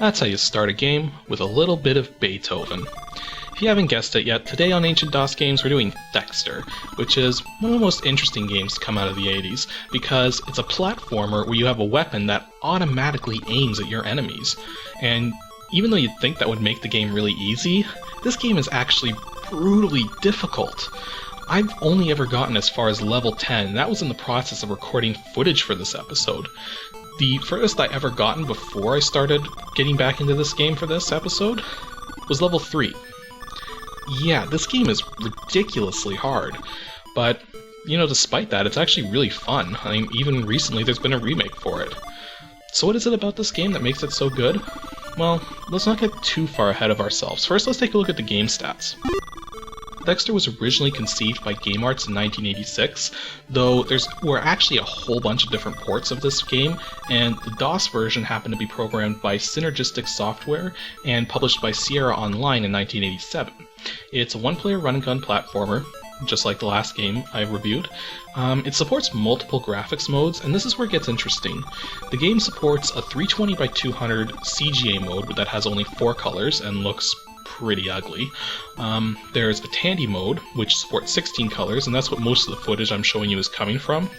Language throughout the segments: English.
That's how you start a game with a little bit of Beethoven. If you haven't guessed it yet, today on Ancient DOS Games we're doing Thexder, which is one of the most interesting games to come out of the 80s, because it's a platformer where you have a weapon that automatically aims at your enemies. And even though you'd think that would make the game really easy, this game is actually brutally difficult. I've only ever gotten as far as level 10, and that was in the process of recording footage for this episode. The furthest I ever gotten before I started getting back into this game for this episode was level 3. Yeah, this game is ridiculously hard, but, despite that, it's actually really fun. I mean, even recently there's been a remake for it. So what is it about this game that makes it so good? Well, let's not get too far ahead of ourselves. First, let's take a look at the game stats. Dexter was originally conceived by GameArts in 1986, though there were actually a whole bunch of different ports of this game, and the DOS version happened to be programmed by Synergistic Software and published by Sierra Online in 1987. It's a one-player run-and-gun platformer, just like the last game I reviewed. It supports multiple graphics modes, and this is where it gets interesting. The game supports a 320 by 200 CGA mode that has only 4 colors and looks pretty ugly. There's a Tandy mode, which supports 16 colors, and that's what most of the footage I'm showing you is coming from.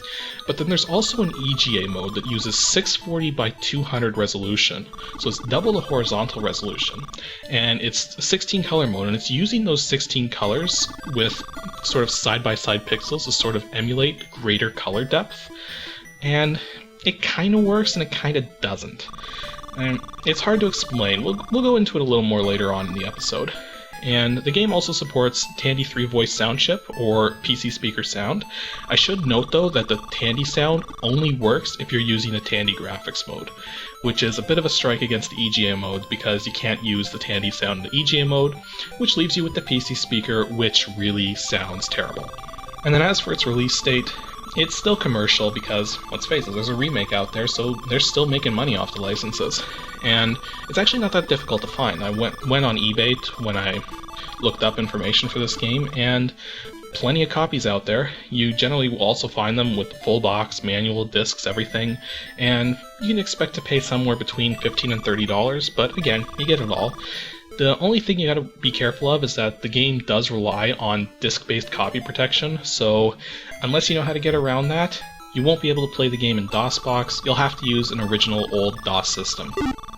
But then there's also an EGA mode that uses 640 by 200 resolution, so it's double the horizontal resolution. And it's a 16 color mode, and it's using those 16 colors with sort of side-by-side pixels to sort of emulate greater color depth. And it kind of works and it kind of doesn't. And it's hard to explain. We'll go into it a little more later on in the episode. And the game also supports Tandy 3 voice sound chip, or PC speaker sound. I should note though that the Tandy sound only works if you're using a Tandy graphics mode, which is a bit of a strike against the EGA mode because you can't use the Tandy sound in the EGA mode, which leaves you with the PC speaker, which really sounds terrible. And then as for its release date, it's still commercial because, let's face it, there's a remake out there, so they're still making money off the licenses. And it's actually not that difficult to find. I went on eBay when I looked up information for this game, and plenty of copies out there. You generally will also find them with full box, manual, discs, everything, and you can expect to pay somewhere between $15 and $30, but again, you get it all. The only thing you gotta be careful of is that the game does rely on disk-based copy protection, so unless you know how to get around that, you won't be able to play the game in DOSBox. You'll have to use an original old DOS system.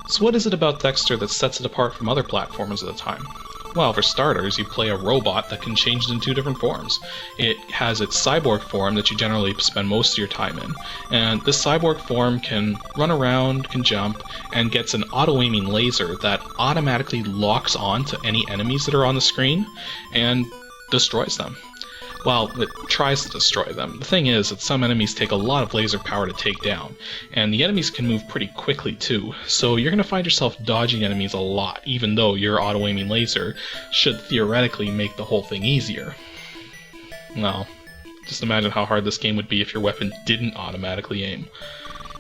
So what is it about Dexter that sets it apart from other platformers of the time? Well, for starters, you play a robot that can change in 2 different forms. It has its cyborg form that you generally spend most of your time in, and this cyborg form can run around, can jump, and gets an auto-aiming laser that automatically locks on to any enemies that are on the screen and destroys them. Well, it tries to destroy them. The thing is that some enemies take a lot of laser power to take down, and the enemies can move pretty quickly too, so you're going to find yourself dodging enemies a lot, even though your auto-aiming laser should theoretically make the whole thing easier. Well, just imagine how hard this game would be if your weapon didn't automatically aim.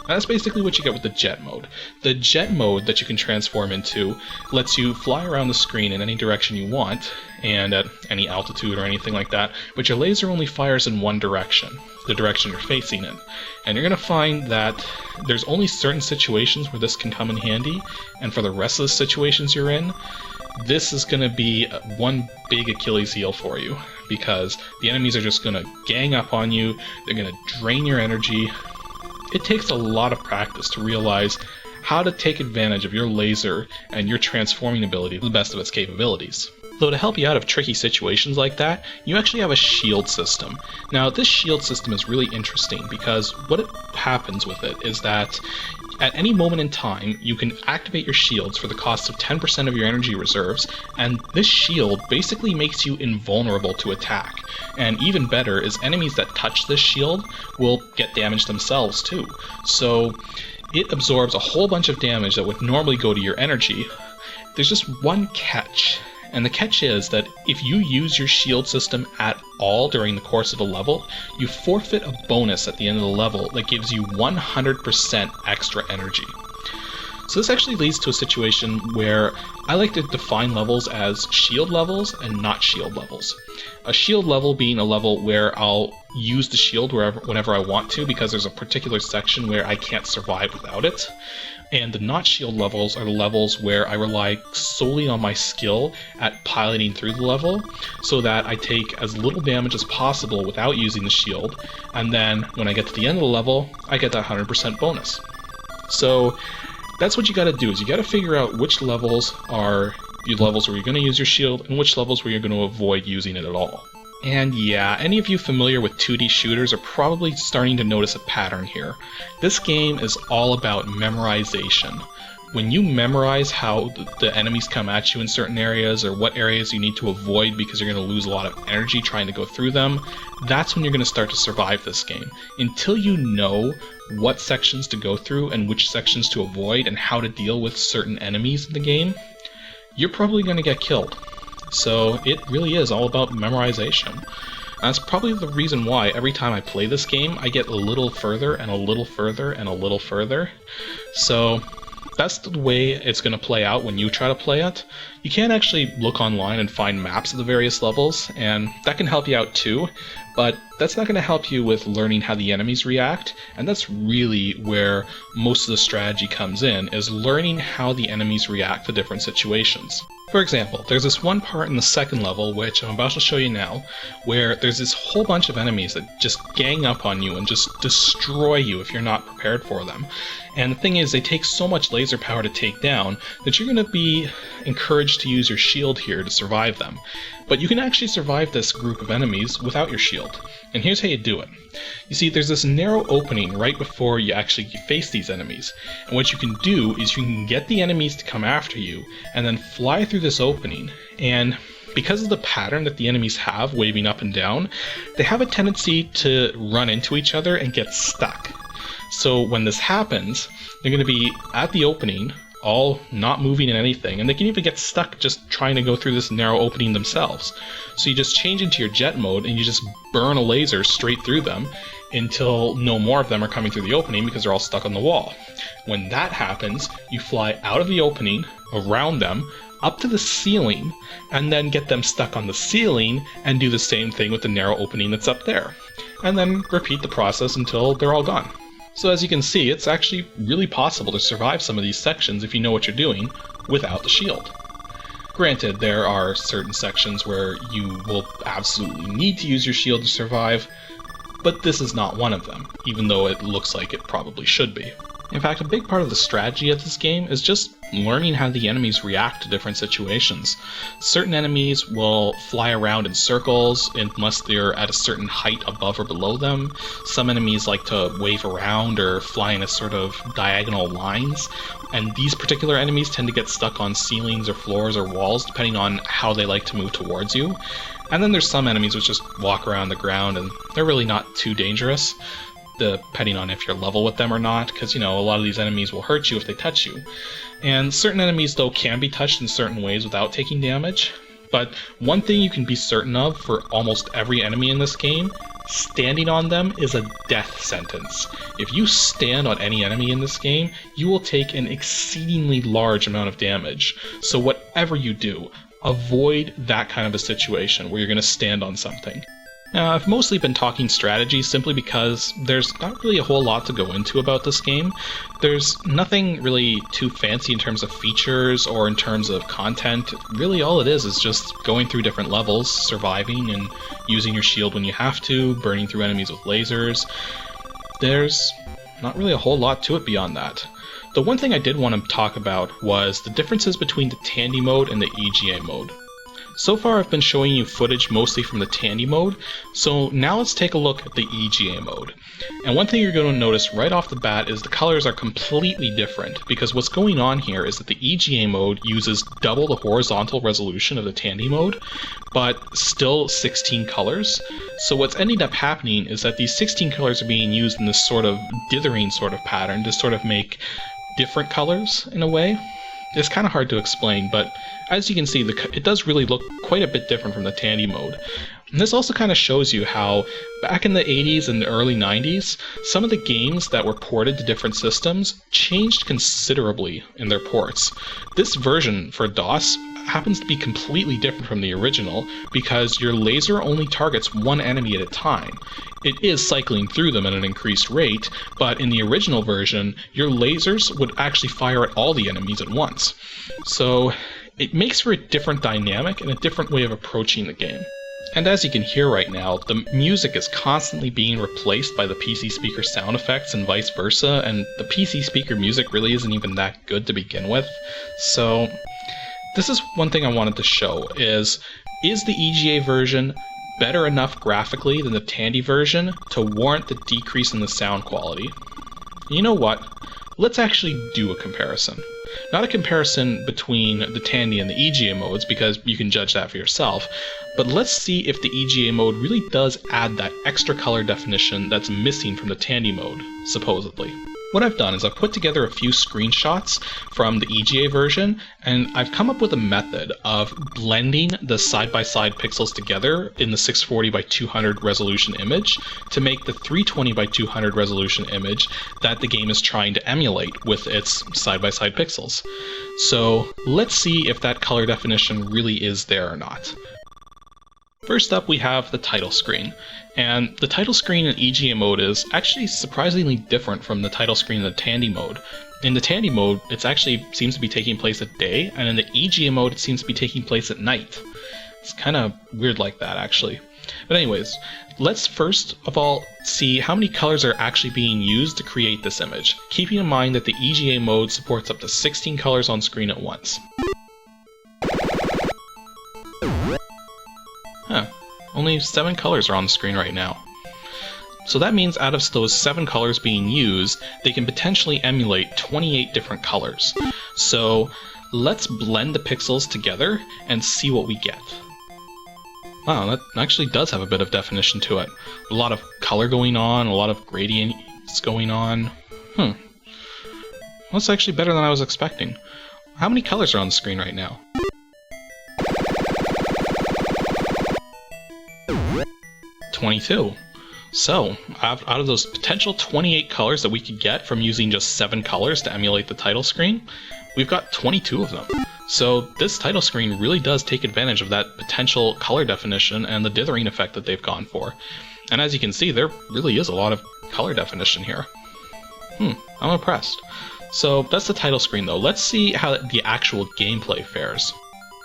That's basically what you get with the jet mode. The jet mode that you can transform into lets you fly around the screen in any direction you want, and at any altitude or anything like that, but your laser only fires in one direction, the direction you're facing in. And you're going to find that there's only certain situations where this can come in handy, and for the rest of the situations you're in, this is going to be one big Achilles heel for you, because the enemies are just going to gang up on you, they're going to drain your energy. It takes a lot of practice to realize how to take advantage of your laser and your transforming ability to the best of its capabilities. Though to help you out of tricky situations like that, you actually have a shield system. Now this shield system is really interesting because what happens with it is that at any moment in time, you can activate your shields for the cost of 10% of your energy reserves, and this shield basically makes you invulnerable to attack. And even better is enemies that touch this shield will get damaged themselves too. So it absorbs a whole bunch of damage that would normally go to your energy. There's just one catch. And the catch is that if you use your shield system at all during the course of a level, you forfeit a bonus at the end of the level that gives you 100% extra energy. So this actually leads to a situation where I like to define levels as shield levels and not shield levels. A shield level being a level where I'll use the shield whenever I want to because there's a particular section where I can't survive without it. And the not shield levels are the levels where I rely solely on my skill at piloting through the level, so that I take as little damage as possible without using the shield, and then when I get to the end of the level, I get that 100% bonus. So that's what you gotta do, is you gotta figure out which levels are your levels where you're gonna use your shield, and which levels where you're gonna avoid using it at all. And yeah, any of you familiar with 2D shooters are probably starting to notice a pattern here. This game is all about memorization. When you memorize how the enemies come at you in certain areas, or what areas you need to avoid because you're going to lose a lot of energy trying to go through them, that's when you're going to start to survive this game. Until you know what sections to go through and which sections to avoid and how to deal with certain enemies in the game, you're probably going to get killed. So it really is all about memorization. That's probably the reason why every time I play this game, I get a little further and a little further and a little further. So that's the way it's going to play out when you try to play it. You can actually look online and find maps of the various levels, and that can help you out too, but that's not going to help you with learning how the enemies react, and that's really where most of the strategy comes in, is learning how the enemies react to different situations. For example, there's this one part in the second level, which I'm about to show you now, where there's this whole bunch of enemies that just gang up on you and just destroy you if you're not prepared for them. And the thing is, they take so much laser power to take down that you're going to be encouraged to use your shield here to survive them. But you can actually survive this group of enemies without your shield. And here's how you do it. You see, there's this narrow opening right before you actually face these enemies. And what you can do is you can get the enemies to come after you and then fly through this opening. And because of the pattern that the enemies have waving up and down, they have a tendency to run into each other and get stuck. So when this happens, they're going to be at the opening, all not moving in anything, and they can even get stuck just trying to go through this narrow opening themselves. So you just change into your jet mode and you just burn a laser straight through them until no more of them are coming through the opening because they're all stuck on the wall. When that happens, you fly out of the opening, around them, up to the ceiling, and then get them stuck on the ceiling and do the same thing with the narrow opening that's up there. And then repeat the process until they're all gone. So as you can see, it's actually really possible to survive some of these sections if you know what you're doing without the shield. Granted, there are certain sections where you will absolutely need to use your shield to survive, but this is not one of them, even though it looks like it probably should be. In fact, a big part of the strategy of this game is just learning how the enemies react to different situations. Certain enemies will fly around in circles unless they're at a certain height above or below them. Some enemies like to wave around or fly in a sort of diagonal lines, and these particular enemies tend to get stuck on ceilings or floors or walls depending on how they like to move towards you. And then there's some enemies which just walk around the ground and they're really not too dangerous, depending on if you're level with them or not, because, you know, a lot of these enemies will hurt you if they touch you. And certain enemies, though, can be touched in certain ways without taking damage. But one thing you can be certain of for almost every enemy in this game, standing on them is a death sentence. If you stand on any enemy in this game, you will take an exceedingly large amount of damage. So whatever you do, avoid that kind of a situation where you're going to stand on something. Now, I've mostly been talking strategy simply because there's not really a whole lot to go into about this game. There's nothing really too fancy in terms of features or in terms of content. Really all it is just going through different levels, surviving and using your shield when you have to, burning through enemies with lasers. There's not really a whole lot to it beyond that. The one thing I did want to talk about was the differences between the Tandy mode and the EGA mode. So far I've been showing you footage mostly from the Tandy mode, so now let's take a look at the EGA mode. And one thing you're going to notice right off the bat is the colors are completely different, because what's going on here is that the EGA mode uses double the horizontal resolution of the Tandy mode, but still 16 colors. So what's ending up happening is that these 16 colors are being used in this sort of dithering sort of pattern to sort of make different colors in a way. It's kind of hard to explain, but as you can see, it does really look quite a bit different from the Tandy mode. And this also kind of shows you how, back in the 80s and the early 90s, some of the games that were ported to different systems changed considerably in their ports. This version for DOS happens to be completely different from the original because your laser only targets one enemy at a time. It is cycling through them at an increased rate, but in the original version, your lasers would actually fire at all the enemies at once. So it makes for a different dynamic and a different way of approaching the game. And as you can hear right now, the music is constantly being replaced by the PC speaker sound effects and vice versa, and the PC speaker music really isn't even that good to begin with. So this is one thing I wanted to show, is the EGA version better enough graphically than the Tandy version to warrant the decrease in the sound quality? You know what? Let's actually do a comparison. Not a comparison between the Tandy and the EGA modes, because you can judge that for yourself, but let's see if the EGA mode really does add that extra color definition that's missing from the Tandy mode, supposedly. What I've done is I've put together a few screenshots from the EGA version, and I've come up with a method of blending the side-by-side pixels together in the 640 by 200 resolution image to make the 320 by 200 resolution image that the game is trying to emulate with its side-by-side pixels. So let's see if that color definition really is there or not. First up, we have the title screen, and the title screen in EGA mode is actually surprisingly different from the title screen in the Tandy mode. In the Tandy mode, it actually seems to be taking place at day, and in the EGA mode, it seems to be taking place at night. It's kind of weird like that, actually. But anyways, let's first of all see how many colors are actually being used to create this image, keeping in mind that the EGA mode supports up to 16 colors on screen at once. Only 7 colors are on the screen right now. So that means out of those 7 colors being used, they can potentially emulate 28 different colors. So let's blend the pixels together and see what we get. Wow, that actually does have a bit of definition to it. A lot of color going on, a lot of gradients going on. That's actually better than I was expecting. How many colors are on the screen right now? 22. So, out of those potential 28 colors that we could get from using just 7 colors to emulate the title screen, we've got 22 of them. So this title screen really does take advantage of that potential color definition and the dithering effect that they've gone for. And as you can see, there really is a lot of color definition here. I'm impressed. So that's the title screen though. Let's see how the actual gameplay fares.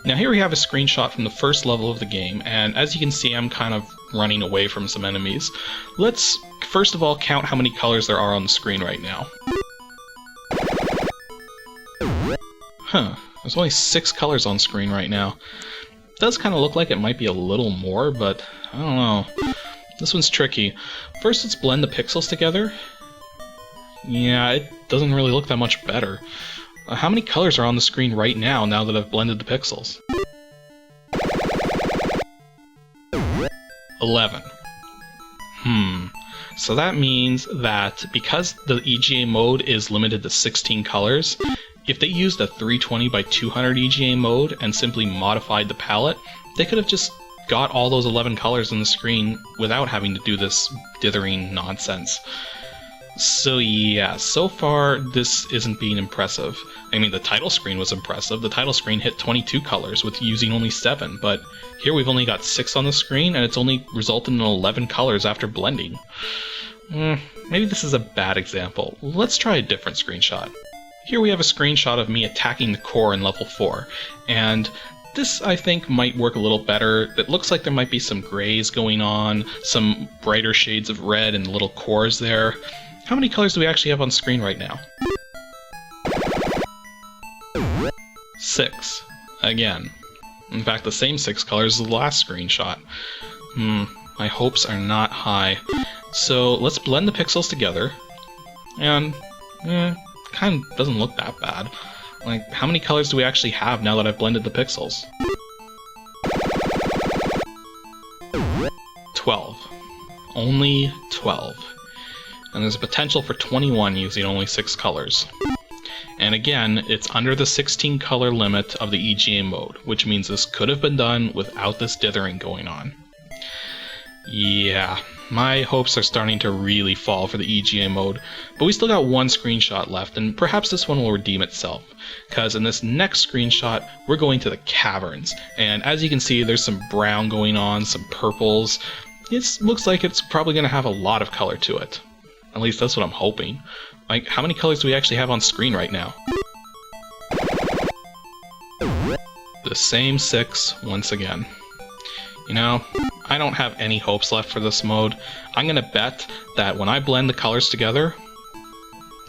Now here we have a screenshot from the first level of the game, and as you can see I'm kind of running away from some enemies. Let's first of all count how many colors there are on the screen right now. There's only 6 colors on screen right now. It does kind of look like it might be a little more, but I don't know. This one's tricky. First let's blend the pixels together. Yeah, it doesn't really look that much better. How many colors are on the screen right now that I've blended the pixels? 11. So that means that because the EGA mode is limited to 16 colors, if they used a 320 by 200 EGA mode and simply modified the palette, they could have just got all those 11 colors on the screen without having to do this dithering nonsense. So yeah, so far this isn't being impressive. I mean, the title screen was impressive. The title screen hit 22 colors with using only 7, but here we've only got 6 on the screen and it's only resulted in 11 colors after blending. Maybe this is a bad example. Let's try a different screenshot. Here we have a screenshot of me attacking the core in level 4, and this, I think, might work a little better. It looks like there might be some grays going on, some brighter shades of red in the little cores there. How many colors do we actually have on screen right now? 6. Again. In fact, the same 6 colors as the last screenshot. My hopes are not high. So let's blend the pixels together, and kind of doesn't look that bad. Like, how many colors do we actually have now that I've blended the pixels? 12. Only 12. And there's a potential for 21 using only 6 colors. And again, it's under the 16 color limit of the EGA mode, which means this could have been done without this dithering going on. Yeah, my hopes are starting to really fall for the EGA mode, but we still got one screenshot left, and perhaps this one will redeem itself, because in this next screenshot, we're going to the caverns, and as you can see, there's some brown going on, some purples. It looks like it's probably going to have a lot of color to it. At least that's what I'm hoping. Like, how many colors do we actually have on screen right now? The same 6 once again. You know, I don't have any hopes left for this mode. I'm gonna bet that when I blend the colors together,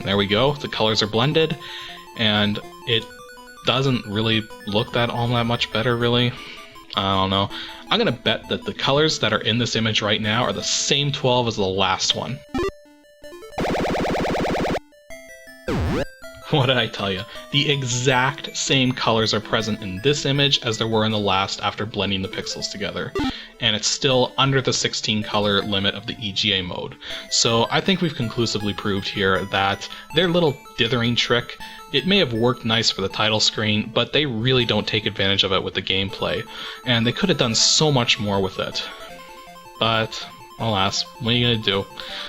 there we go, the colors are blended, and it doesn't really look all that much better, really. I don't know. I'm gonna bet that the colors that are in this image right now are the same 12 as the last one. What did I tell you? The exact same colors are present in this image as there were in the last after blending the pixels together. And it's still under the 16 color limit of the EGA mode. So I think we've conclusively proved here that their little dithering trick, it may have worked nice for the title screen, but they really don't take advantage of it with the gameplay. And they could have done so much more with it. But alas, what are you going to do?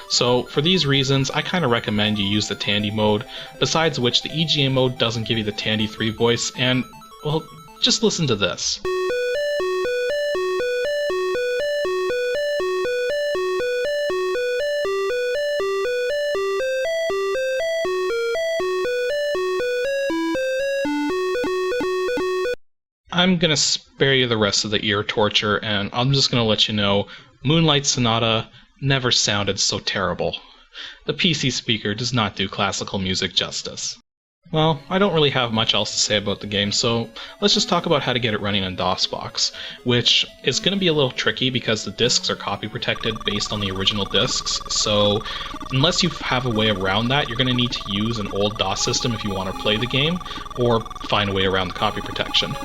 So for these reasons, I kind of recommend you use the Tandy mode, besides which the EGA mode doesn't give you the Tandy 3 voice, and, well, just listen to this. I'm going to spare you the rest of the ear torture, and I'm just going to let you know Moonlight Sonata never sounded so terrible. The PC speaker does not do classical music justice. Well, I don't really have much else to say about the game, so let's just talk about how to get it running on DOSBox, which is going to be a little tricky because the discs are copy protected based on the original discs, so unless you have a way around that, you're going to need to use an old DOS system if you want to play the game, or find a way around the copy protection.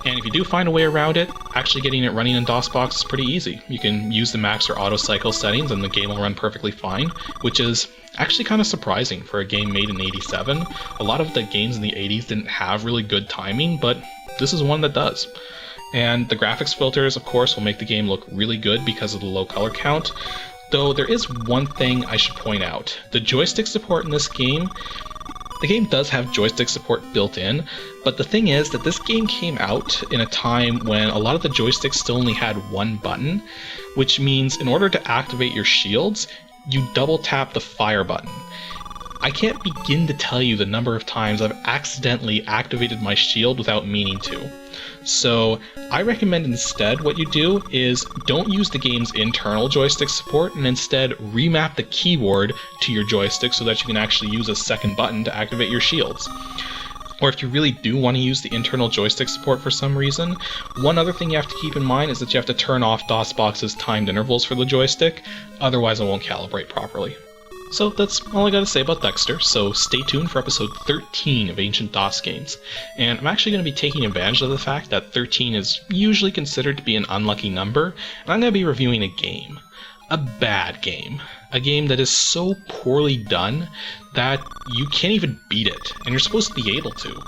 And if you do find a way around it, actually getting it running in DOSBox is pretty easy. You can use the max or auto cycle settings and the game will run perfectly fine, which is actually kind of surprising for a game made in '87. A lot of the games in the '80s didn't have really good timing, but this is one that does. And the graphics filters, of course, will make the game look really good because of the low color count. Though there is one thing I should point out. The joystick support in this game, the game does have joystick support built in, but the thing is that this game came out in a time when a lot of the joysticks still only had one button, which means in order to activate your shields, you double tap the fire button. I can't begin to tell you the number of times I've accidentally activated my shield without meaning to. So I recommend instead what you do is don't use the game's internal joystick support and instead remap the keyboard to your joystick so that you can actually use a second button to activate your shields. Or if you really do want to use the internal joystick support for some reason, one other thing you have to keep in mind is that you have to turn off DOSBox's timed intervals for the joystick, otherwise it won't calibrate properly. So that's all I gotta say about Dexter, so stay tuned for episode 13 of Ancient DOS Games. And I'm actually going to be taking advantage of the fact that 13 is usually considered to be an unlucky number, and I'm going to be reviewing a game. A bad game. A game that is so poorly done that you can't even beat it, and you're supposed to be able to.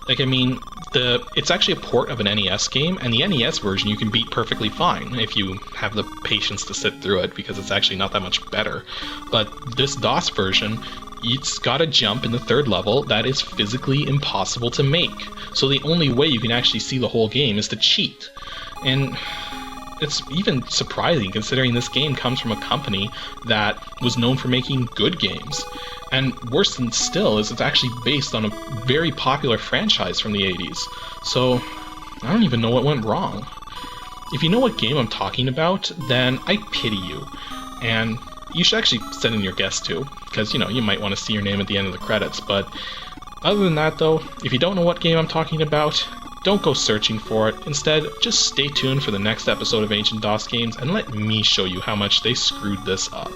Like, I mean, it's actually a port of an NES game, and the NES version you can beat perfectly fine if you have the patience to sit through it, because it's actually not that much better. But this DOS version, it's got a jump in the third level that is physically impossible to make. So the only way you can actually see the whole game is to cheat. And it's even surprising considering this game comes from a company that was known for making good games. And worse than still is it's actually based on a very popular franchise from the 80s. So I don't even know what went wrong. If you know what game I'm talking about, then I pity you. And you should actually send in your guess too, because you know, you might want to see your name at the end of the credits. But other than that though, if you don't know what game I'm talking about, don't go searching for it. Instead, just stay tuned for the next episode of Ancient DOS Games and let me show you how much they screwed this up.